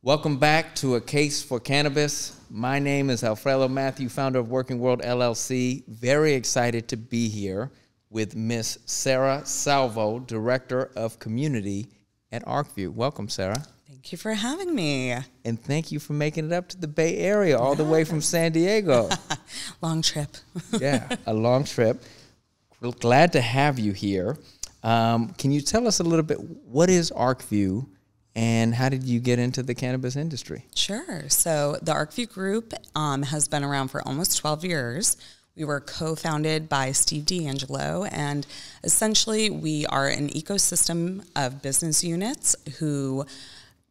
Welcome back to A Case for Cannabis. My name is Alfredo Matthew, founder of Working World LLC. Very excited to be here with Miss Sarah Falvo, Director of Community at Arcview. Welcome, Sarah. Thank you for having me. And thank you for making it up to the Bay Area, all the way from San Diego. Long trip. Yeah, a long trip. We're glad to have you here. Can you tell us a little bit, what is Arcview and how did you get into the cannabis industry? Sure. So the Arcview Group has been around for almost 12 years. We were co-founded by Steve D'Angelo, and essentially we are an ecosystem of business units who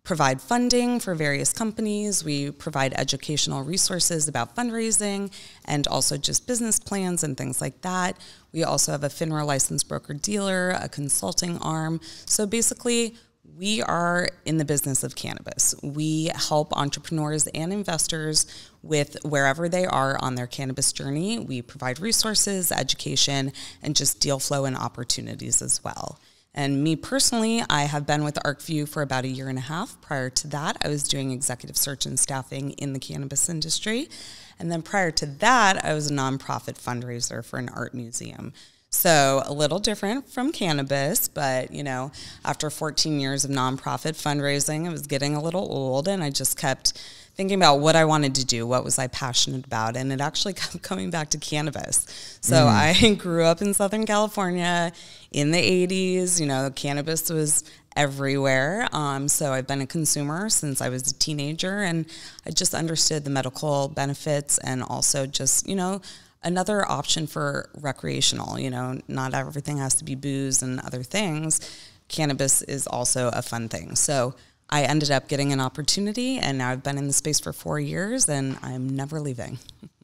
provide funding for various companies. We provide educational resources about fundraising and also just business plans and things like that. We also have a FINRA licensed broker-dealer, a consulting arm. So basically, we are in the business of cannabis. We help entrepreneurs and investors with wherever they are on their cannabis journey. We provide resources, education, and just deal flow and opportunities as well. And me personally, I have been with Arcview for about 1.5 years. Prior to that, I was doing executive search and staffing in the cannabis industry. And then prior to that, I was a nonprofit fundraiser for an art museum. So a little different from cannabis, but you know, after 14 years of nonprofit fundraising, I was getting a little old and I just kept thinking about what I wanted to do, what was I passionate about, and it actually kept coming back to cannabis. So I grew up in Southern California in the 80s, you know, cannabis was everywhere. So I've been a consumer since I was a teenager, and I just understood the medical benefits and also just, you know, another option for recreational. You know, not everything has to be booze and other things. Cannabis is also a fun thing. So I ended up getting an opportunity, and now I've been in the space for 4 years, and I'm never leaving.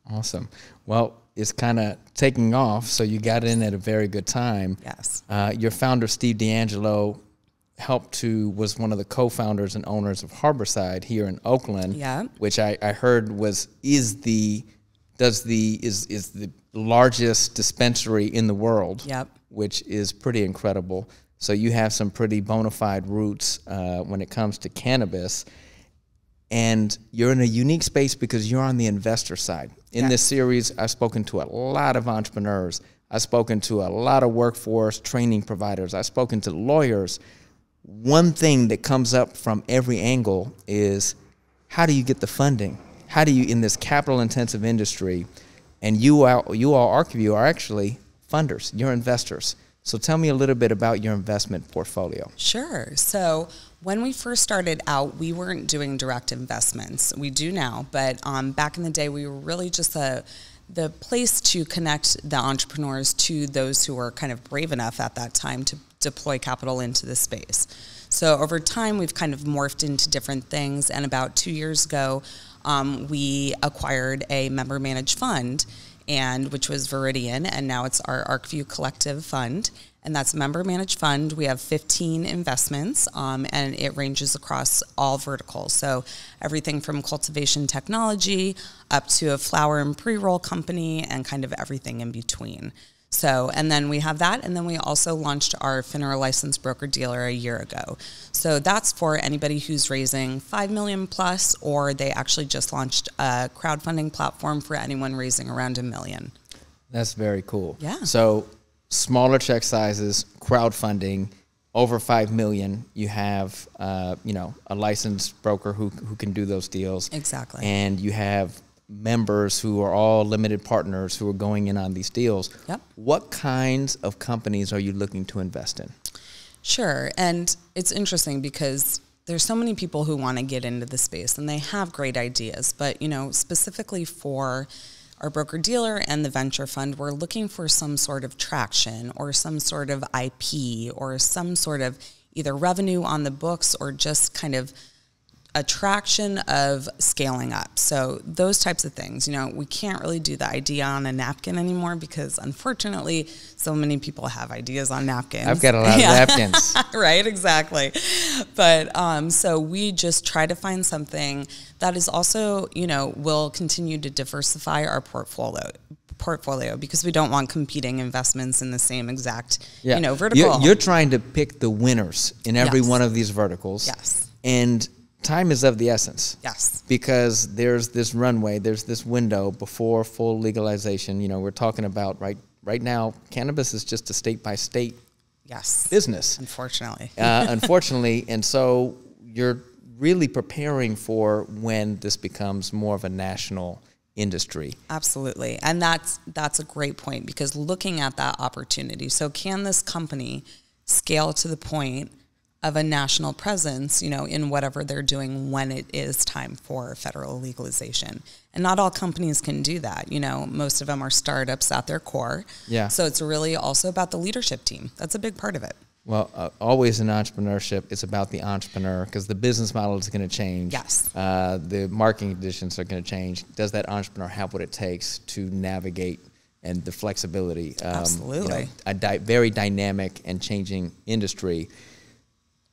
Awesome. Well, it's kind of taking off, so you got in at a very good time. Yes. Your founder, Steve D'Angelo, was one of the co-founders and owners of Harborside here in Oakland, which I heard is the largest dispensary in the world, which is pretty incredible. So you have some pretty bona fide roots when it comes to cannabis. And you're in a unique space because you're on the investor side. In this series, I've spoken to a lot of entrepreneurs. I've spoken to a lot of workforce training providers. I've spoken to lawyers. One thing that comes up from every angle is, how do you get the funding? How do you, in this capital-intensive industry, and you all, Arcview, are actually funders, you're investors. So tell me a little bit about your investment portfolio. Sure. So when we first started out, we weren't doing direct investments. We do now, but back in the day, we were really just the place to connect the entrepreneurs to those who were kind of brave enough at that time to deploy capital into the space. So over time, we've kind of morphed into different things, and about 2 years ago, we acquired a member managed fund, which was Viridian, and now it's our Arcview Collective Fund, and that's a member managed fund. We have 15 investments, and it ranges across all verticals. So everything from cultivation technology up to a flower and pre-roll company and kind of everything in between. So, and then we have that, and then we also launched our FINRA licensed broker-dealer 1 year ago. So that's for anybody who's raising $5 million plus, or they actually just launched a crowdfunding platform for anyone raising around $1 million. That's very cool. Yeah. So smaller check sizes, crowdfunding, over $5 million, you have, you know, a licensed broker who can do those deals. Exactly. And you have members who are all limited partners who are going in on these deals. Yep. What kinds of companies are you looking to invest in? Sure. And it's interesting because there's so many people who want to get into the space and they have great ideas, but you know, specifically for our broker-dealer and the venture fund, we're looking for some sort of traction or some sort of IP or some sort of either revenue on the books or just kind of attraction of scaling up. So those types of things, you know, we can't really do the idea on a napkin anymore because unfortunately so many people have ideas on napkins. I've got a lot of napkins. Right, exactly. But so we just try to find something that is also, you know, will continue to diversify our portfolio because we don't want competing investments in the same exact, you know, vertical. You're trying to pick the winners in every one of these verticals. Yes. And time is of the essence. Yes. Because there's this runway, there's this window before full legalization. You know, we're talking about right now, cannabis is just a state-by-state business. Unfortunately. Unfortunately. And so you're really preparing for when this becomes more of a national industry. Absolutely. And that's a great point, because looking at that opportunity. So can this company scale to the point of a national presence, you know, in whatever they're doing when it is time for federal legalization? And not all companies can do that. You know, most of them are startups at their core. Yeah. So it's really also about the leadership team. That's a big part of it. Well, always in entrepreneurship, it's about the entrepreneur, because the business model is going to change. Yes. The marketing conditions are going to change. Does that entrepreneur have what it takes to navigate and the flexibility? Absolutely. You know, very dynamic and changing industry.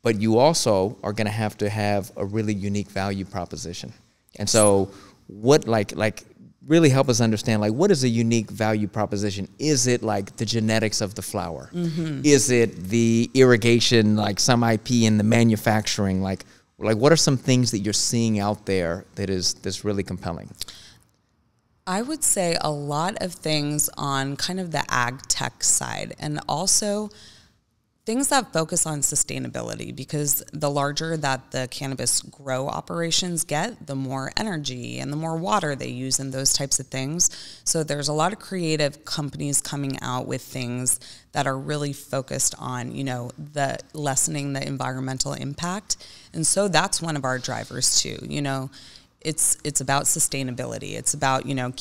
But you also are going to have a really unique value proposition. And so what, like really help us understand, like, what is a unique value proposition? Is it like the genetics of the flower? Mm-hmm. Is it the irrigation, like some IP in the manufacturing? Like what are some things that you're seeing out there that's really compelling? I would say a lot of things on kind of the ag tech side, and also things that focus on sustainability, because the larger that the cannabis grow operations get, the more energy and the more water they use and those types of things. So there's a lot of creative companies coming out with things that are really focused on, you know, the lessening the environmental impact. And so that's one of our drivers too. You know, it's about sustainability. It's about, you know,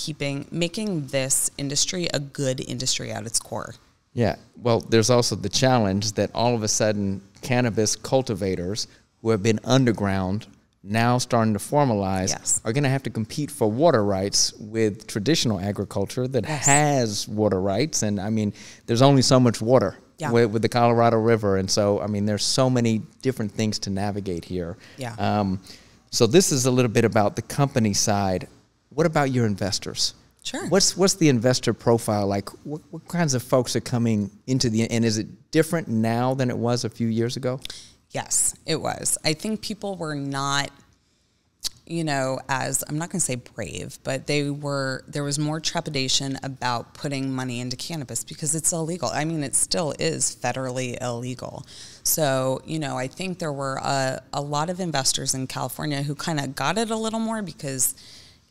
making this industry a good industry at its core. Yeah, well, there's also the challenge that all of a sudden cannabis cultivators who have been underground, now starting to formalize, are going to have to compete for water rights with traditional agriculture that has water rights. And I mean, there's only so much water with the Colorado River. And so, I mean, there's so many different things to navigate here. Yeah. So this is a little bit about the company side. What about your investors? Sure. What's the investor profile like? What kinds of folks are coming into and is it different now than it was a few years ago? Yes, it was. I think people were not, you know, I'm not going to say brave, but there was more trepidation about putting money into cannabis because it's illegal. I mean, it still is federally illegal. So, you know, I think there were a lot of investors in California who kind of got it a little more because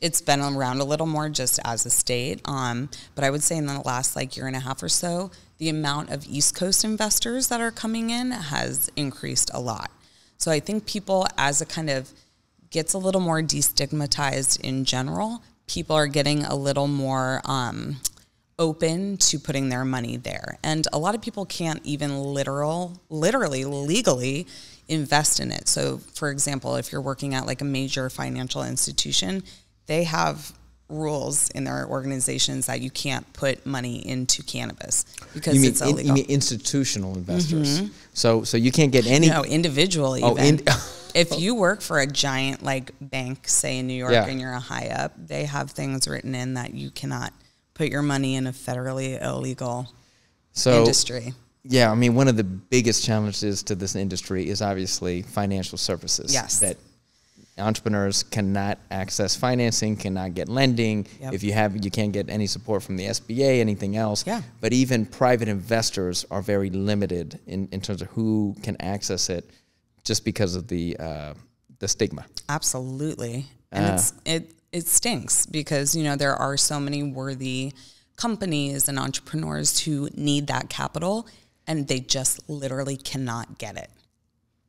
it's been around a little more just as a state. But I would say in the last year and a half or so, the amount of East Coast investors that are coming in has increased a lot. So I think people, as it kind of gets a little more destigmatized in general, people are getting a little more open to putting their money there. And a lot of people can't even literally, legally invest in it. So for example, if you're working at a major financial institution, they have rules in their organizations that you can't put money into cannabis because it's illegal. You mean institutional investors? Mm-hmm. So you can't get any... No, individual even. If you work for a giant bank, say in New York, and you're a high up, they have things written in that you cannot put your money in a federally illegal industry. Yeah, I mean, one of the biggest challenges to this industry is obviously financial services. Yes. That entrepreneurs cannot access financing, cannot get lending. Yep. If you can't get any support from the SBA, anything else. Yeah. But even private investors are very limited in terms of who can access it just because of the stigma. Absolutely. And it stinks because, there are so many worthy companies and entrepreneurs who need that capital and they just literally cannot get it.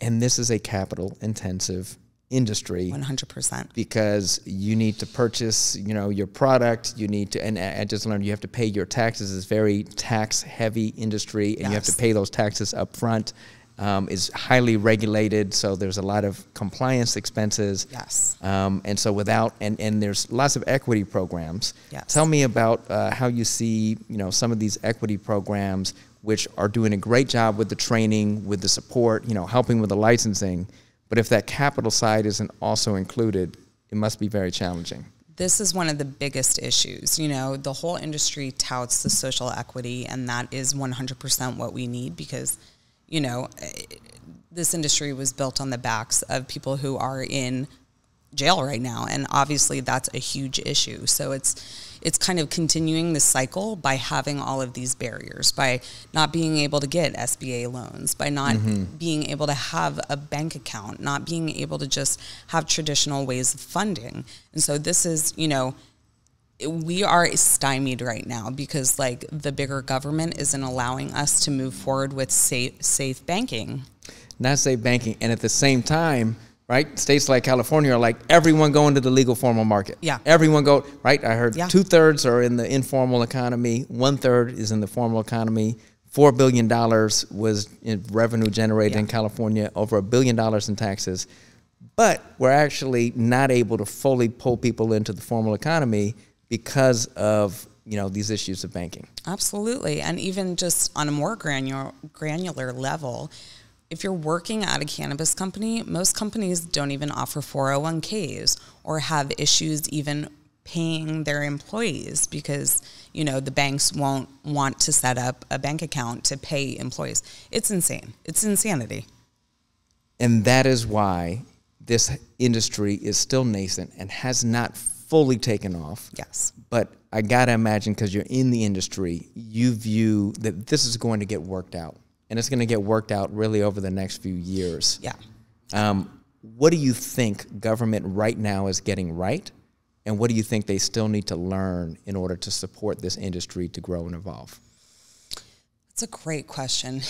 And this is a capital intensive industry. 100%. Because you need to purchase, your product, you need to, and I just learned you have to pay your taxes. It's very tax heavy industry and you have to pay those taxes up front. Is highly regulated, so there's a lot of compliance expenses. Yes. And so and there's lots of equity programs. Yes. Tell me about how you see, some of these equity programs which are doing a great job with the training, with the support, helping with the licensing. But if that capital side isn't also included, it must be very challenging. This is one of the biggest issues. The whole industry touts the social equity, and that is 100% what we need because, this industry was built on the backs of people who are in jail right now, and obviously that's a huge issue. So it's kind of continuing the cycle by having all of these barriers, by not being able to get SBA loans, by not being able to have a bank account, not being able to just have traditional ways of funding. And so this is, you know, we are stymied right now because like the bigger government isn't allowing us to move forward with safe banking. Not safe banking. And at the same time, right, states like California are like, everyone go into the legal formal market. Yeah. Everyone go, right? I heard 2/3 are in the informal economy. 1/3 is in the formal economy. $4 billion was in revenue generated in California, over $1 billion in taxes. But we're actually not able to fully pull people into the formal economy because of, you know, these issues of banking. Absolutely. And even just on a more granular level, if you're working at a cannabis company, most companies don't even offer 401ks or have issues even paying their employees because, you know, the banks won't want to set up a bank account to pay employees. It's insane. It's insanity. And that is why this industry is still nascent and has not fully taken off. Yes. But I got to imagine, because you're in the industry, you view that this is going to get worked out. And it's going to get worked out really over the next few years. Yeah. What do you think government right now is getting right? And what do you think they still need to learn in order to support this industry to grow and evolve? That's a great question,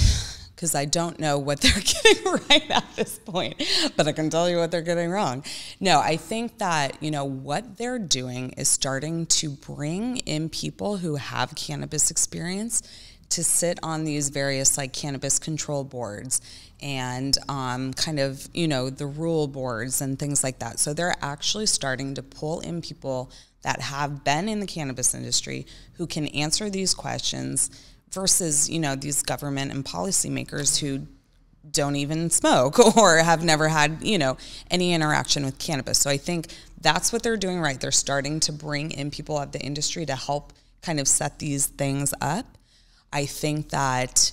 because I don't know what they're getting right at this point, but I can tell you what they're getting wrong. No, I think that, you know, what they're doing is starting to bring in people who have cannabis experience to sit on these various like cannabis control boards and kind of, you know, the rule boards and things like that. So they're actually starting to pull in people that have been in the cannabis industry who can answer these questions versus, you know, these government and policymakers who don't even smoke or have never had, you know, any interaction with cannabis. So I think that's what they're doing right. They're starting to bring in people of the industry to help kind of set these things up. I think that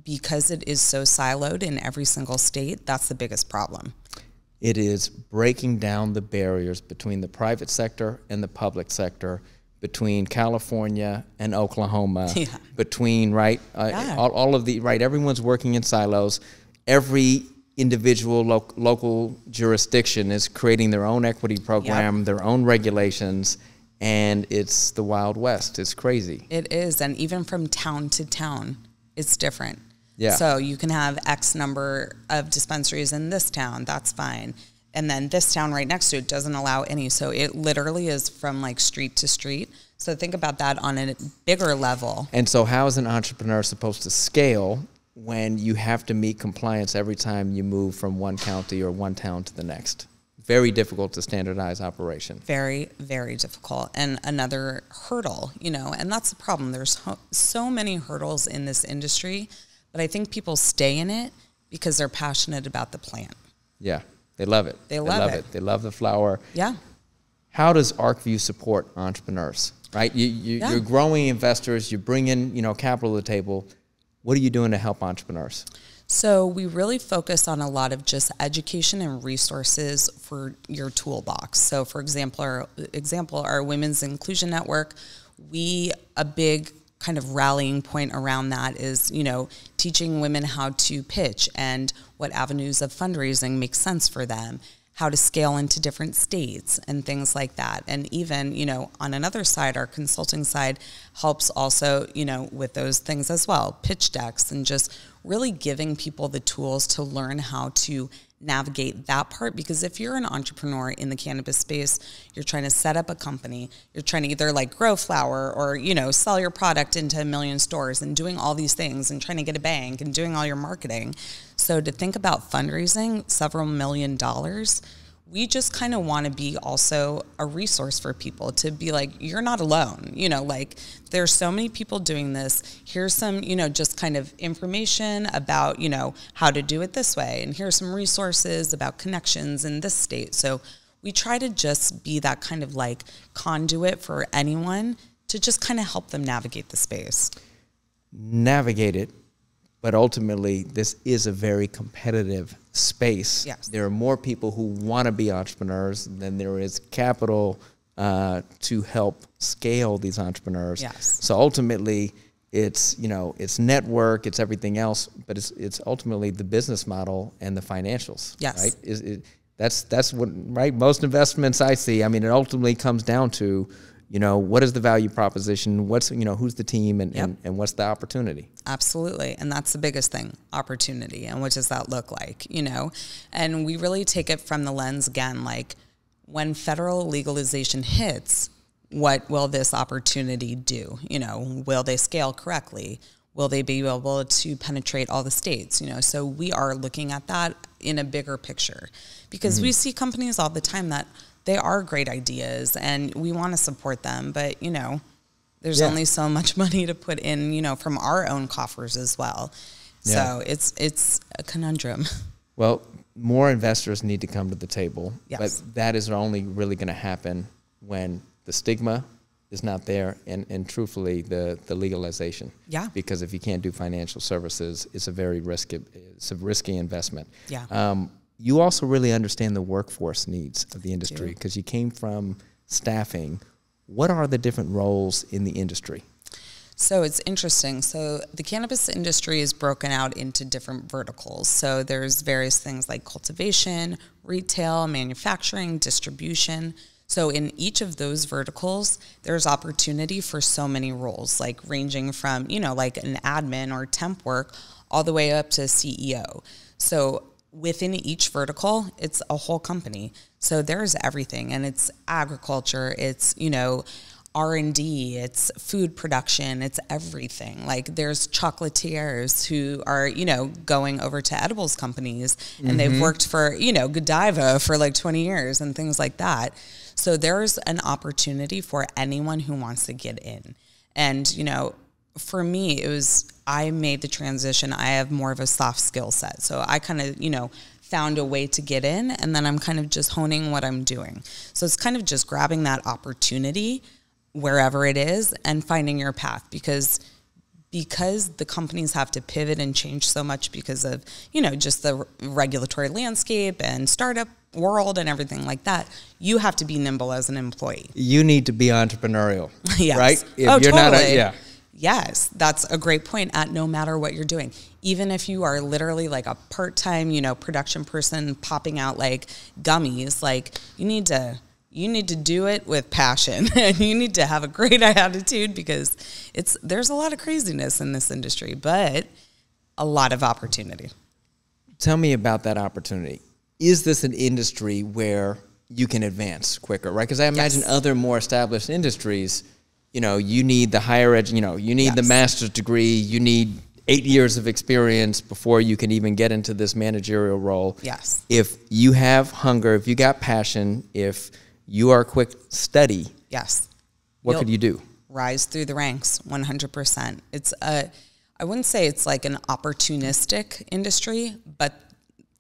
because it is so siloed in every single state, that's the biggest problem. It is breaking down the barriers between the private sector and the public sector, between California and Oklahoma, between, right, all of the, right, everyone's working in silos. Every individual local jurisdiction is creating their own equity program, their own regulations, and it's the Wild West. It's crazy. It is, and even from town to town, it's different. Yeah. So you can have X number of dispensaries in this town, that's fine. And then this town right next to it doesn't allow any. So it literally is from like street to street. So think about that on a bigger level. And so how is an entrepreneur supposed to scale when you have to meet compliance every time you move from one county or one town to the next? Very difficult to standardize operation. Very, very difficult. And another hurdle, you know, and that's the problem. There's so many hurdles in this industry, but I think people stay in it because they're passionate about the plant. Yeah, they love it. They love it. They love the flower. Yeah. How does Arcview support entrepreneurs, right? You're growing investors, you bring in, you know, capital to the table. What are you doing to help entrepreneurs? So we really focus on a lot of just education and resources for your toolbox. So for example, our Women's Inclusion Network, a big kind of rallying point around that is, you know, teaching women how to pitch and what avenues of fundraising make sense for them, how to scale into different states and things like that. And even, you know, on another side, our consulting side helps also, you know, with those things as well, pitch decks and just really giving people the tools to learn how to navigate that part. Because if you're an entrepreneur in the cannabis space, you're trying to set up a company, you're trying to either like grow flower or, you know, sell your product into 1 million stores and doing all these things and trying to get a bank and doing all your marketing. So to think about fundraising several $1 million, we just kind of want to be also a resource for people to be like, you're not alone. You know, like there's so many people doing this. Here's some, you know, just kind of information about, you know, how to do it this way. And here's some resources about connections in this state. So we try to just be that kind of like conduit for anyone to just kind of help them navigate the space. Navigate it. But ultimately, this is a very competitive space. Yes. There are more people who want to be entrepreneurs than there is capital to help scale these entrepreneurs. Yes. So ultimately, it's, you know, it's network, it's everything else, but it's ultimately the business model and the financials. Yes. Right? That's what, right? Most investments I see, I mean, it ultimately comes down to, you know, what is the value proposition? What's, you know, who's the team and what's the opportunity? Absolutely. And that's the biggest thing, opportunity. And what does that look like, you know? And we really take it from the lens, again, like when federal legalization hits, what will this opportunity do? You know, will they scale correctly? Will they be able to penetrate all the states? You know, so we are looking at that in a bigger picture because we see companies all the time that they are great ideas and we want to support them, but you know, there's only so much money to put in, you know, from our own coffers as well. So it's a conundrum. Well, more investors need to come to the table, Yes. but that is only really going to happen when the stigma is not there and truthfully the legalization. Yeah. Because if you can't do financial services, it's a very risky investment. Yeah. You also really understand the workforce needs of the industry because you came from staffing. What are the different roles in the industry? So it's interesting. So the cannabis industry is broken out into different verticals. So there's various things like cultivation, retail, manufacturing, distribution. So in each of those verticals, there's opportunity for so many roles, like ranging from, you know, like an admin or temp work all the way up to CEO. So within each vertical, it's a whole company. So there's everything, and it's agriculture, it's, you know, R&D, it's food production, it's everything. Like there's chocolatiers who are, you know, going over to edibles companies and they've worked for, you know, Godiva for like 20 years and things like that. So there's an opportunity for anyone who wants to get in. And, you know, for me, it was, I made the transition. I have more of a soft skill set. So I kind of, you know, found a way to get in, and then I'm kind of just honing what I'm doing. So it's kind of just grabbing that opportunity wherever it is and finding your path, because the companies have to pivot and change so much because of, you know, just the regulatory landscape and startup world and everything like that. You have to be nimble as an employee. You need to be entrepreneurial, yes. right? If you're totally. Not Yes, that's a great point. At no matter what you're doing, even if you are literally like a part-time, you know, production person popping out like gummies, like you need to do it with passion and you need to have a great attitude because there's a lot of craziness in this industry, but a lot of opportunity. Tell me about that opportunity. Is this an industry where you can advance quicker, right? Because I imagine other more established industries, you know, you need the higher ed, you know, you need the master's degree, you need 8 years of experience before you can even get into this managerial role. Yes. If you have hunger, if you got passion, if you are a quick study, what could you do? Rise through the ranks, 100%. It's I wouldn't say it's like an opportunistic industry, but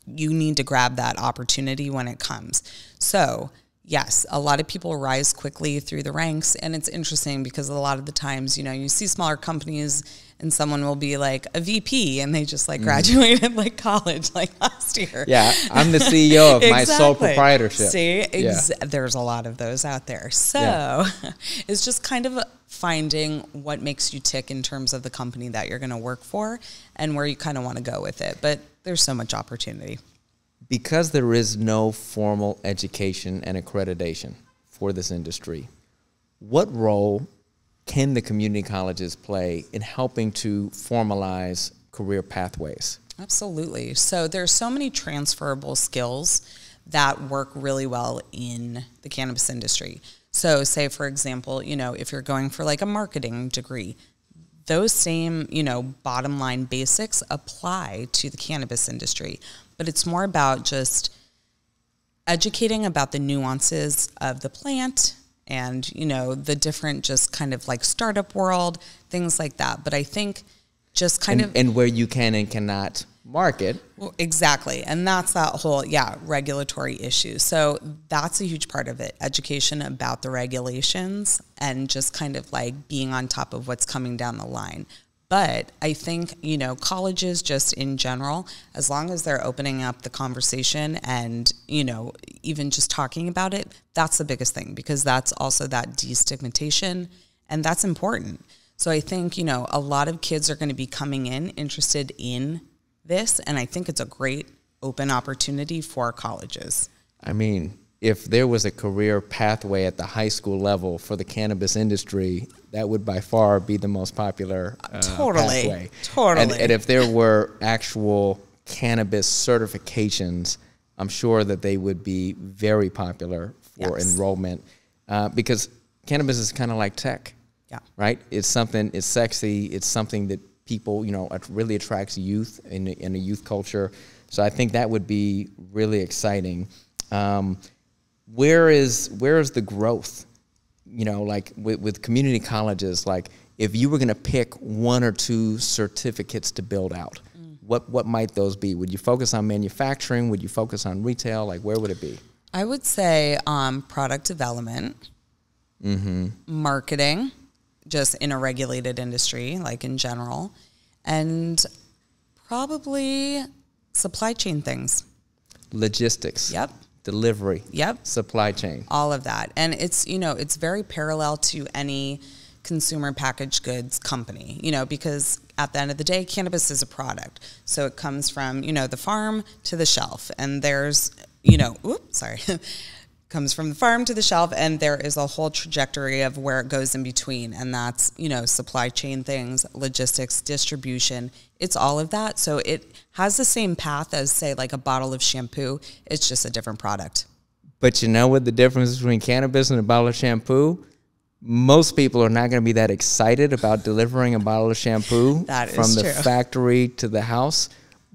you need to grab that opportunity when it comes. So yes, a lot of people rise quickly through the ranks, and it's interesting because a lot of the times, you know, you see smaller companies and someone will be like a VP and they just like graduated like college like last year. Yeah, I'm the CEO of my sole proprietorship. See, there's a lot of those out there. So it's just kind of finding what makes you tick in terms of the company that you're going to work for and where you kind of want to go with it. But there's so much opportunity. Because there is no formal education and accreditation for this industry, what role can the community colleges play in helping to formalize career pathways? Absolutely. So there's so many transferable skills that work really well in the cannabis industry. So say, for example, you know, if you're going for like a marketing degree, those same, you know, bottom line basics apply to the cannabis industry. But it's more about just educating about the nuances of the plant and, you know, the different just kind of like startup world, things like that. But I think just kind of... And where you can and cannot market. Well, exactly. And that's that whole, regulatory issue. So that's a huge part of it. Education about the regulations and just kind of like being on top of what's coming down the line. But I think, you know, colleges just in general, as long as they're opening up the conversation and, you know, even just talking about it, that's the biggest thing, because that's also that destigmatization, and that's important. So I think, you know, a lot of kids are going to be coming in interested in this, and I think it's a great open opportunity for colleges. I mean, if there was a career pathway at the high school level for the cannabis industry, that would by far be the most popular pathway. Totally. And if there were actual cannabis certifications, I'm sure that they would be very popular for enrollment, because cannabis is kind of like tech, right? It's something, it's sexy, it's something that people, you know, it really attracts youth in a youth culture. So I think that would be really exciting. Where is the growth? You know, like with community colleges, like if you were going to pick one or two certificates to build out, what might those be? Would you focus on manufacturing? Would you focus on retail? Like, where would it be? I would say product development, marketing, just in a regulated industry, like in general, and probably supply chain things. Logistics. Yep. Delivery. Yep. Supply chain. All of that. And it's, you know, it's very parallel to any consumer packaged goods company, you know, because at the end of the day, cannabis is a product. So it comes from, you know, the farm to the shelf, and there's, you know, comes from the farm to the shelf, and there is a whole trajectory of where it goes in between. And that's, you know, supply chain things, logistics, distribution. It's all of that. So it has the same path as, say, like a bottle of shampoo. It's just a different product. But you know what the difference is between cannabis and a bottle of shampoo? Most people are not going to be that excited about delivering a bottle of shampoo from the factory to the house.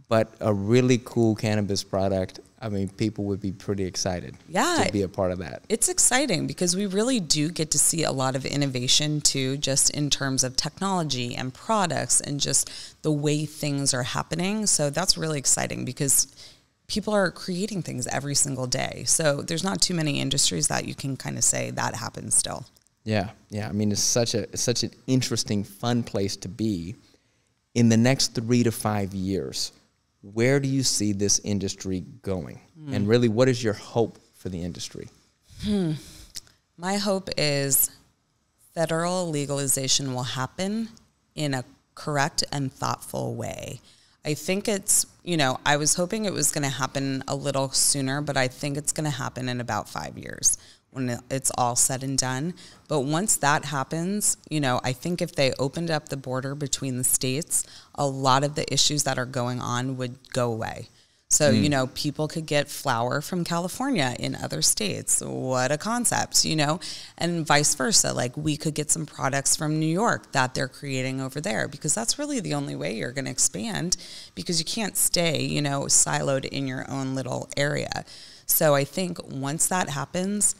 But a really cool cannabis product, I mean, people would be pretty excited to be a part of that. It's exciting because we really do get to see a lot of innovation too, just in terms of technology and products and just the way things are happening. So that's really exciting because people are creating things every single day. So there's not too many industries that you can kind of say that happens still. Yeah. I mean, it's such an interesting, fun place to be. In the next 3 to 5 years, where do you see this industry going? And really, what is your hope for the industry? My hope is federal legalization will happen in a correct and thoughtful way. I think it's, you know, I was hoping it was going to happen a little sooner, but I think it's going to happen in about 5 years when it's all said and done. But once that happens, you know, I think if they opened up the border between the states, a lot of the issues that are going on would go away. So, you know, people could get flour from California in other states. What a concept, you know, and vice versa. Like we could get some products from New York that they're creating over there, because that's really the only way you're going to expand, because you can't stay, you know, siloed in your own little area. So I think once that happens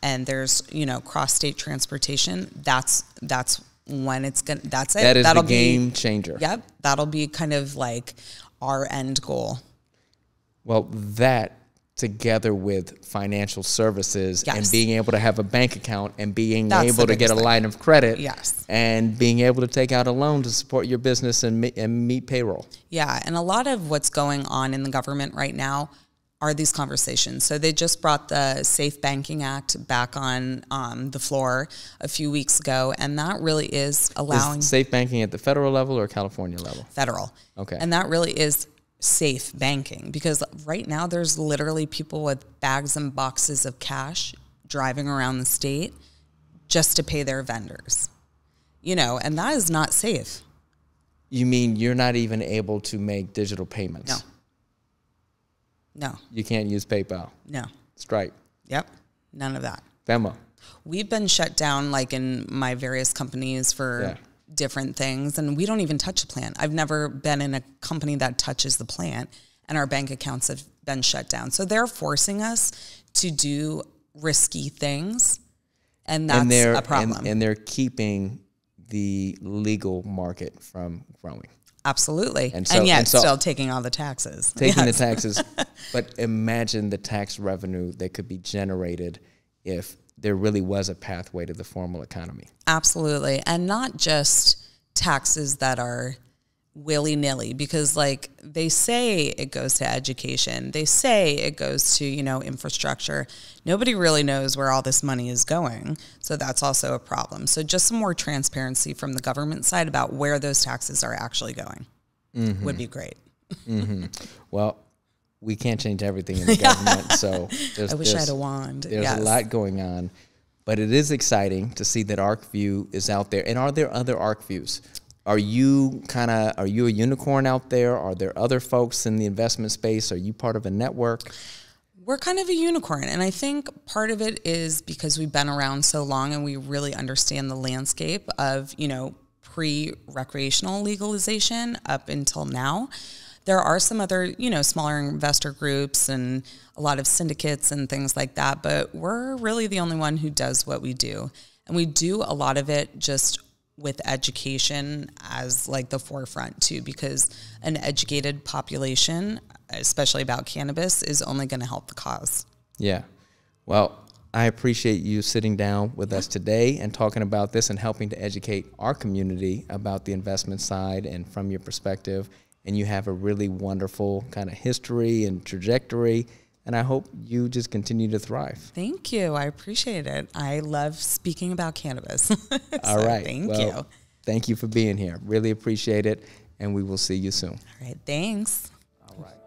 and there's, you know, cross-state transportation, that's when it's going to, that's it. That'll be the game changer. Yep. That'll be kind of like our end goal. Well, that together with financial services and being able to have a bank account and being able to get a line of credit and being able to take out a loan to support your business and meet payroll. Yeah, and a lot of what's going on in the government right now are these conversations. So they just brought the Safe Banking Act back on the floor a few weeks ago, and that really is allowing... Is safe banking at the federal level or California level? Federal. Okay. And that really is safe banking, because right now there's literally people with bags and boxes of cash driving around the state just to pay their vendors, you know, and that is not safe. You mean you're not even able to make digital payments? No. You can't use PayPal? No. Stripe? Yep. None of that. Venmo? We've been shut down, like in my various companies for different things, and we don't even touch the plant. I've never been in a company that touches the plant, and our bank accounts have been shut down. So they're forcing us to do risky things, and that's a problem. And they're keeping the legal market from growing. Absolutely. And yet still taking all the taxes. Taking the taxes. But imagine the tax revenue that could be generated if there really was a pathway to the formal economy. Absolutely. And not just taxes that are willy-nilly, because like they say it goes to education, they say it goes to, you know, infrastructure. Nobody really knows where all this money is going. So that's also a problem. So just some more transparency from the government side about where those taxes are actually going would be great. Well, we can't change everything in the government. So I wish I had a wand. There's a lot going on, but it is exciting to see that Arcview is out there. And are there other Arcviews? Are you a unicorn out there? Are there other folks in the investment space? Are you part of a network? We're kind of a unicorn. And I think part of it is because we've been around so long and we really understand the landscape of, you know, pre-recreational legalization up until now. There are some other, you know, smaller investor groups and a lot of syndicates and things like that, but we're really the only one who does what we do. And we do a lot of it just with education as like the forefront too, because an educated population, especially about cannabis, is only going to help the cause. Yeah. Well, I appreciate you sitting down with us today and talking about this and helping to educate our community about the investment side and from your perspective. And you have a really wonderful kind of history and trajectory. And I hope you just continue to thrive. Thank you. I appreciate it. I love speaking about cannabis. All right. Thank you. Thank you for being here. Really appreciate it. And we will see you soon. All right. Thanks. All right.